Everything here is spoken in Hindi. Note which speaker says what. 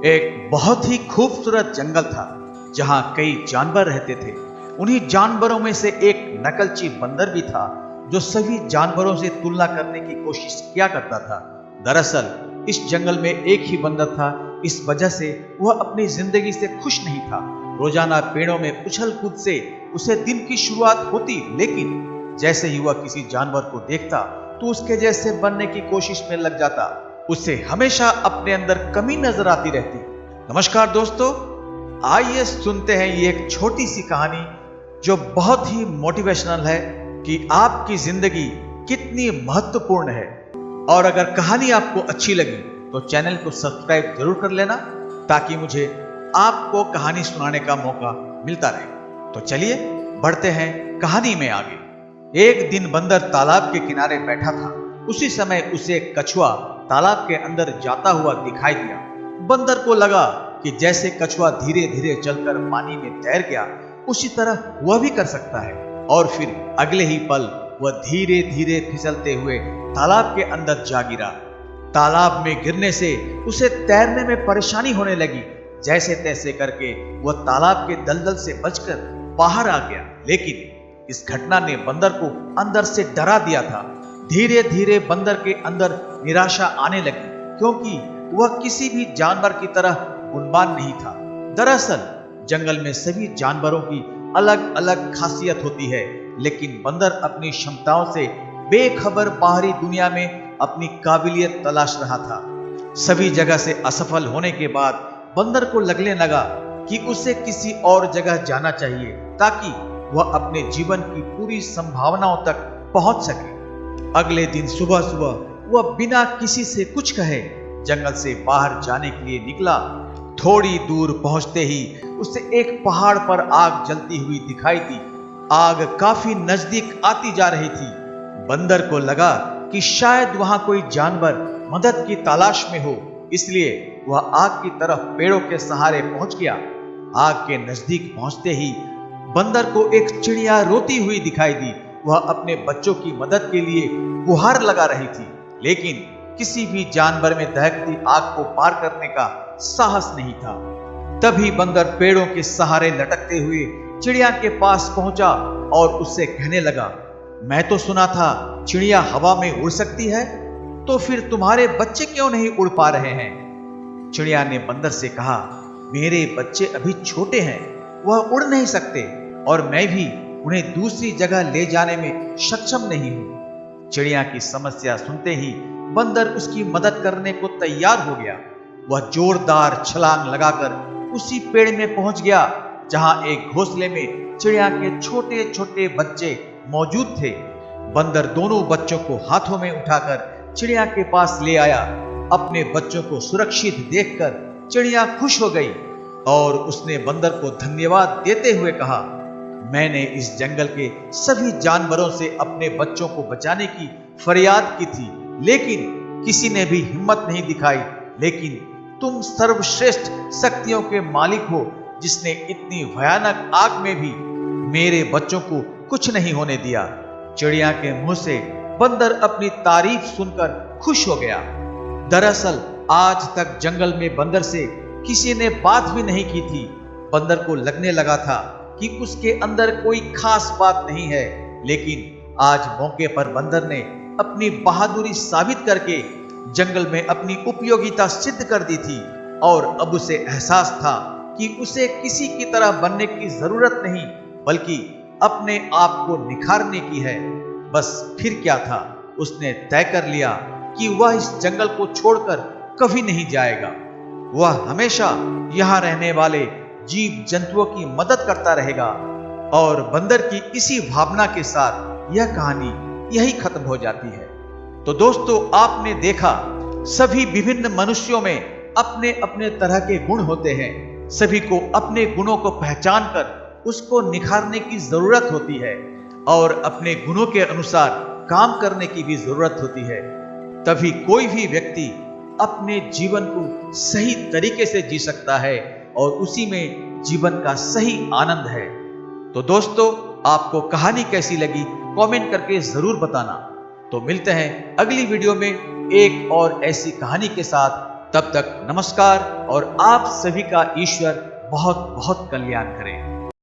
Speaker 1: एक बहुत ही खूबसूरत जंगल था जहां कई जानवर रहते थे। उन्हीं जानवरों में से एक नकलची बंदर भी था जो सभी जानवरों से तुलना करने की कोशिश किया करता था। दरअसल इस जंगल में एक ही बंदर था, इस वजह से वह अपनी जिंदगी से खुश नहीं था। रोजाना पेड़ों में उछल कूद से उसे दिन की शुरुआत होती, लेकिन जैसे ही वह किसी जानवर को देखता तो उसके जैसे बनने की कोशिश में लग जाता। उसे हमेशा अपने अंदर कमी नजर आती रहती। नमस्कार दोस्तों, आइए सुनते हैं ये एक छोटी सी कहानी जो बहुत ही मोटिवेशनल है कि आपकी जिंदगी कितनी महत्वपूर्ण है। और अगर कहानी आपको अच्छी लगी तो चैनल को सब्सक्राइब जरूर कर लेना ताकि मुझे आपको कहानी सुनाने का मौका मिलता रहे। तो चलिए बढ़ते हैं कहानी में आगे। एक दिन बंदर तालाब के किनारे बैठा था। उसी समय उसे एक कछुआ तालाब के अंदर जाता हुआ दिखाई दिया। बंदर को लगा कि जैसे कछुआ धीरे धीरे चलकर पानी में तैर गया, उसी तरह वह भी कर सकता है। और फिर अगले ही पल वह धीरे धीरे फिसलते हुए तालाब के अंदर जा गिरा। तालाब में गिरने से उसे तैरने में परेशानी होने लगी। जैसे तैसे करके वह तालाब के दलदल से बचकर बाहर आ गया, लेकिन इस घटना ने बंदर को अंदर से डरा दिया था। धीरे धीरे बंदर के अंदर निराशा आने लगी, क्योंकि वह किसी भी जानवर की तरह गुणवान नहीं था। दरअसल जंगल में सभी जानवरों की अलग अलग खासियत होती है, लेकिन बंदर अपनी क्षमताओं से बेखबर बाहरी दुनिया में अपनी काबिलियत तलाश रहा था। सभी जगह से असफल होने के बाद बंदर को लगने लगा कि उसे किसी और जगह जाना चाहिए ताकि वह अपने जीवन की पूरी संभावनाओं तक पहुंच सके। अगले दिन सुबह सुबह वह बिना किसी से कुछ कहे जंगल से बाहर जाने के लिए निकला। थोड़ी दूर पहुंचते ही उसे एक पहाड़ पर आग जलती हुई दिखाई दी। आग काफी नजदीक आती जा रही थी। बंदर को लगा कि शायद वहां कोई जानवर मदद की तलाश में हो, इसलिए वह आग की तरफ पेड़ों के सहारे पहुंच गया। आग के नजदीक पहुंचते ही बंदर को एक चिड़िया रोती हुई दिखाई दी। वह अपने बच्चों की मदद के लिए गुहार लगा रही थी, लेकिन किसी भी जानवर में दहकती आग को पार करने का साहस नहीं था। तभी बंदर पेड़ों के सहारे लटकते हुए चिड़िया के पास पहुंचा और उससे कहने लगा, मैं तो सुना था चिड़िया हवा में उड़ सकती है, तो फिर तुम्हारे बच्चे क्यों नहीं उड़ पा रहे हैं? चिड़िया ने बंदर से कहा, मेरे बच्चे अभी छोटे हैं, वह उड़ नहीं सकते और मैं भी उन्हें दूसरी जगह ले जाने में सक्षम नहीं हूं। चिड़िया की समस्या सुनते ही बंदर उसकी मदद करने को तैयार हो गया। वह जोरदार छलांग लगाकर उसी पेड़ में पहुंच गया जहां एक घोंसले में चिड़िया के छोटे छोटे बच्चे मौजूद थे। बंदर दोनों बच्चों को हाथों में उठाकर चिड़िया के पास ले आया। अपने बच्चों को सुरक्षित देखकर चिड़िया खुश हो गई और उसने बंदर को धन्यवाद देते हुए कहा, मैंने इस जंगल के सभी जानवरों से अपने बच्चों को बचाने की फरियाद की थी, लेकिन किसी ने भी हिम्मत नहीं दिखाई। लेकिन तुम सर्वश्रेष्ठ शक्तियों के मालिक हो, जिसने इतनी भयानक आग में भी मेरे बच्चों को कुछ नहीं होने दिया। चिड़िया के मुंह से बंदर अपनी तारीफ सुनकर खुश हो गया। दरअसल आज तक जंगल में बंदर से किसी ने बात भी नहीं की थी। बंदर को लगने लगा था कि उसके अंदर कोई खास बात नहीं है, लेकिन आज मौके पर बंदर ने अपनी बहादुरी साबित करके जंगल में अपनी उपयोगिता सिद्ध कर दी थी। और अब उसे एहसास था कि उसे किसी की तरह बनने की जरूरत नहीं, बल्कि अपने आप को निखारने की है। बस फिर क्या था, उसने तय कर लिया कि वह इस जंगल को छोड़कर कभी नहीं जाएगा। वह हमेशा यहाँ रहने वाले जीव जंतुओं की मदद करता रहेगा। और बंदर की इसी भावना के साथ यह कहानी यही खत्म हो जाती है। तो दोस्तों, आपने देखा सभी विभिन्न मनुष्यों में अपने अपने तरह के गुण होते हैं। सभी को अपने गुणों को पहचान कर उसको निखारने की जरूरत होती है और अपने गुणों के अनुसार काम करने की भी जरूरत होती है। तभी कोई भी व्यक्ति अपने जीवन को सही तरीके से जी सकता है और उसी में जीवन का सही आनंद है। तो दोस्तों, आपको कहानी कैसी लगी कमेंट करके जरूर बताना। तो मिलते हैं अगली वीडियो में एक और ऐसी कहानी के साथ। तब तक नमस्कार और आप सभी का ईश्वर बहुत बहुत कल्याण करे।